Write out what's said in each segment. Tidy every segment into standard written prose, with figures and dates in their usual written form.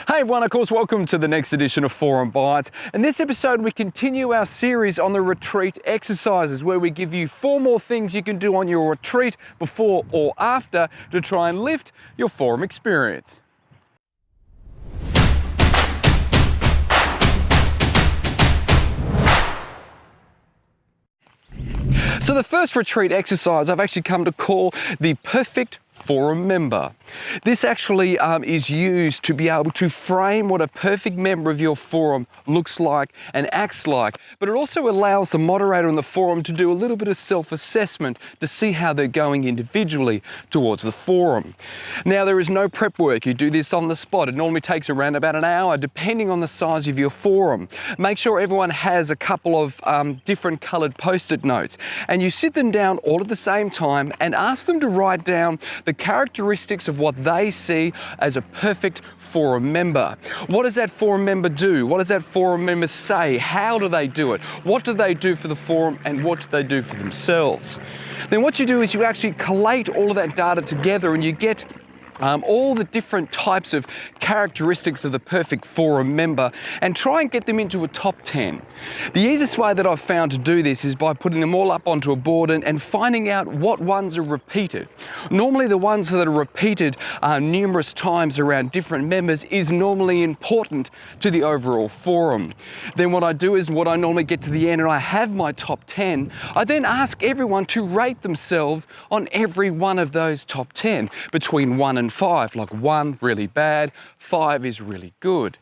Hey everyone, of course, welcome to the next edition of Forum Bites. In this episode, we continue our series on the retreat exercises, where we give you 4 more things you can do on your retreat before or after to try and lift your forum experience. So the first retreat exercise I've actually come to call the perfect forum member. This actually is used to be able to frame what a perfect member of your forum looks like and acts like, but it also allows the moderator in the forum to do a little bit of self-assessment to see how they're going individually towards the forum. Now, there is no prep work. You do this on the spot. It normally takes around about an hour, depending on the size of your forum. Make sure everyone has a couple of different coloured post-it notes, and you sit them down all at the same time and ask them to write down the characteristics of what they see as a perfect forum member. What does that forum member do? What does that forum member say? How do they do it? What do they do for the forum, and what do they do for themselves? Then what you do is you actually collate all of that data together, and you get all the different types of characteristics of the perfect forum member and try and get them into a top 10. The easiest way that I've found to do this is by putting them all up onto a board and finding out what ones are repeated. Normally the ones that are repeated numerous times around different members is normally important to the overall forum. Then what I do is, what I normally get to the end and I have my top 10, I then ask everyone to rate themselves on every one of those top 10 between 1 and 5, like 1 really bad, 5 is really good.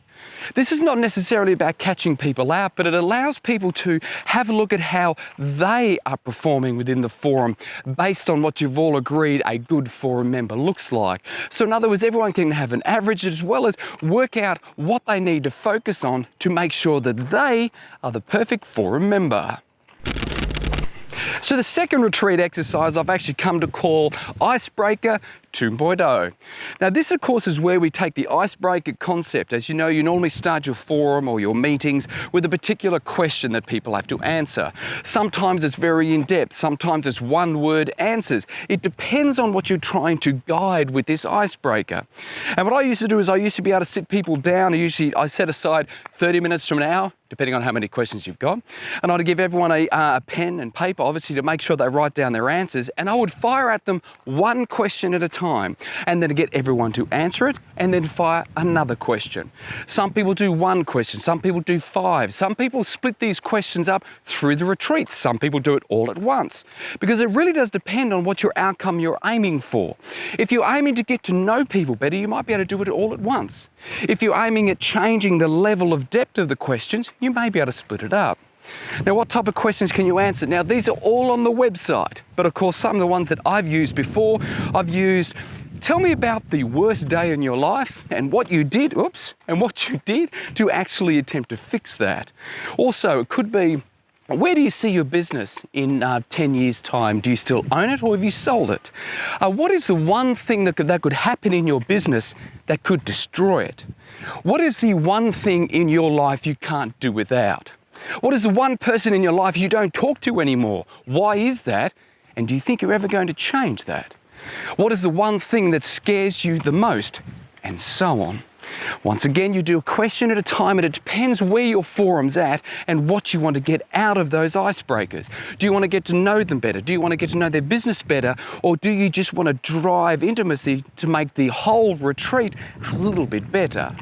This is not necessarily about catching people out, but it allows people to have a look at how they are performing within the forum based on what you've all agreed a good forum member looks like. So in other words, everyone can have an average as well as work out what they need to focus on to make sure that they are the perfect forum member. So the second retreat exercise I've actually come to call Icebreaker 2.0. Now this, of course, is where we take the icebreaker concept. As you know, you normally start your forum or your meetings with a particular question that people have to answer. Sometimes it's very in-depth, sometimes it's one-word answers. It depends on what you're trying to guide with this icebreaker. And what I used to do is I used to be able to sit people down. I set aside 30 minutes to an hour, depending on how many questions you've got. And I'd give everyone a pen and paper, obviously, to make sure they write down their answers. And I would fire at them one question at a time, and then get everyone to answer it, and then fire another question. Some people do 1 question, some people do 5. Some people split these questions up through the retreats. Some people do it all at once, because it really does depend on what your outcome you're aiming for. If you're aiming to get to know people better, you might be able to do it all at once. If you're aiming at changing the level of depth of the questions, you may be able to split it up. Now, what type of questions can you answer? Now, these are all on the website, but of course, some of the ones that I've used before, tell me about the worst day in your life and what you did, and what you did to actually attempt to fix that. Also, it could be, where do you see your business in 10 years' time? Do you still own it, or have you sold it? What is the one thing that could happen in your business that could destroy it? What is the one thing in your life you can't do without? What is the one person in your life you don't talk to anymore? Why is that? And do you think you're ever going to change that? What is the one thing that scares you the most? And so on. Once again, you do a question at a time, and it depends where your forum's at and what you want to get out of those icebreakers. Do you want to get to know them better? Do you want to get to know their business better? Or do you just want to drive intimacy to make the whole retreat a little bit better?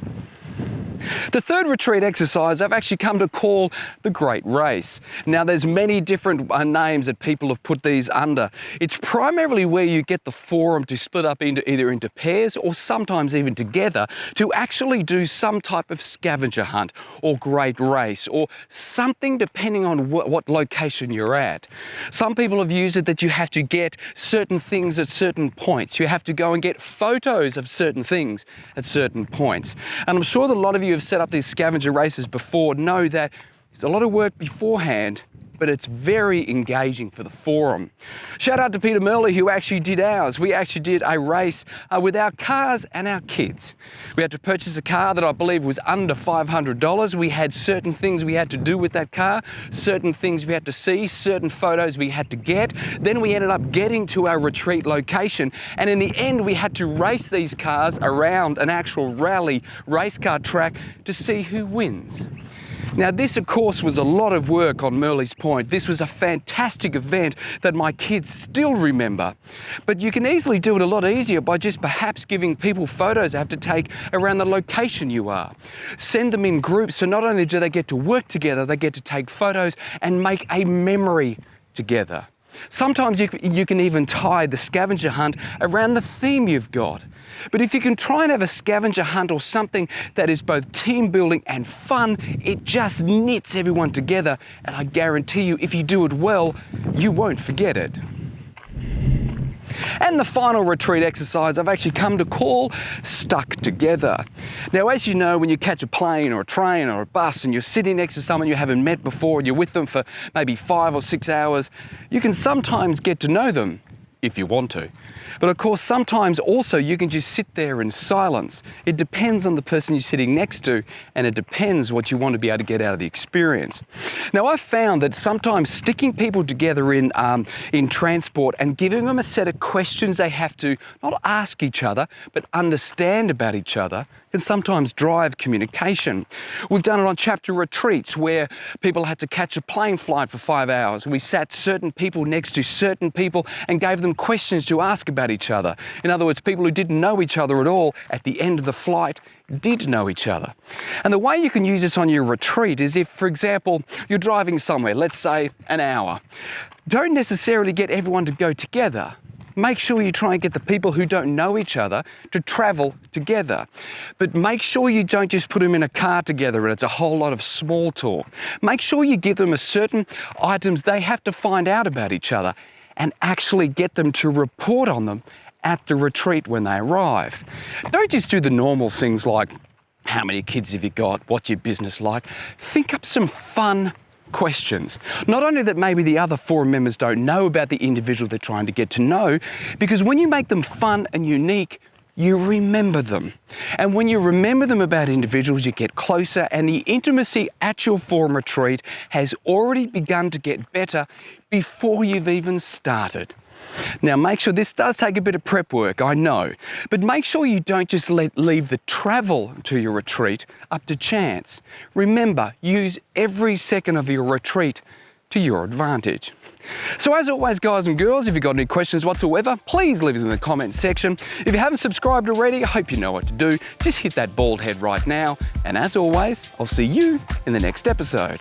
The third retreat exercise I've actually come to call the Great Race. Now, there's many different names that people have put these under. It's primarily where you get the forum to split up either into pairs or sometimes even together to actually do some type of scavenger hunt or great race or something, depending on what location you're at. Some people have used it that you have to get certain things at certain points. You have to go and get photos of certain things at certain points. And I'm sure that a lot of you have set up these scavenger races before know that there's a lot of work beforehand but it's very engaging for the forum. Shout out to Peter Merley who actually did ours. We actually did a race with our cars and our kids. We had to purchase a car that I believe was under $500. We had certain things we had to do with that car, certain things we had to see, certain photos we had to get. Then we ended up getting to our retreat location, and in the end we had to race these cars around an actual rally race car track to see who wins. Now this of course was a lot of work on Merley's Point. This was a fantastic event that my kids still remember. But you can easily do it a lot easier by just perhaps giving people photos they have to take around the location you are. Send them in groups so not only do they get to work together, they get to take photos and make a memory together. Sometimes you can even tie the scavenger hunt around the theme you've got. But if you can try and have a scavenger hunt or something that is both team building and fun, it just knits everyone together, and I guarantee you if you do it well, you won't forget it. And the final retreat exercise I've actually come to call Stuck Together. Now, as you know, when you catch a plane or a train or a bus and you're sitting next to someone you haven't met before and you're with them for maybe 5 or 6 hours, you can sometimes get to know them if you want to. But of course, sometimes also you can just sit there in silence. It depends on the person you're sitting next to, and it depends what you want to be able to get out of the experience. Now, I've found that sometimes sticking people together in transport and giving them a set of questions they have to not ask each other, but understand about each other can sometimes drive communication. We've done it on chapter retreats where people had to catch a plane flight for 5 hours. We sat certain people next to certain people and gave them questions to ask about each other. In other words, people who didn't know each other at all at the end of the flight did know each other. And the way you can use this on your retreat is if, for example, you're driving somewhere, let's say an hour. Don't necessarily get everyone to go together. Make sure you try and get the people who don't know each other to travel together. But make sure you don't just put them in a car together and it's a whole lot of small talk. Make sure you give them a certain items they have to find out about each other and actually get them to report on them at the retreat when they arrive. Don't just do the normal things like, how many kids have you got? What's your business like? Think up some fun questions. Not only that maybe the other forum members don't know about the individual they're trying to get to know, because when you make them fun and unique, you remember them. And when you remember them about individuals, you get closer, and the intimacy at your forum retreat has already begun to get better before you've even started. Now, make sure this does take a bit of prep work, I know, but make sure you don't just leave the travel to your retreat up to chance. Remember, use every second of your retreat to your advantage. So as always, guys and girls, if you've got any questions whatsoever, please leave it in the comments section. If you haven't subscribed already, I hope you know what to do. Just hit that bald head right now. And as always, I'll see you in the next episode.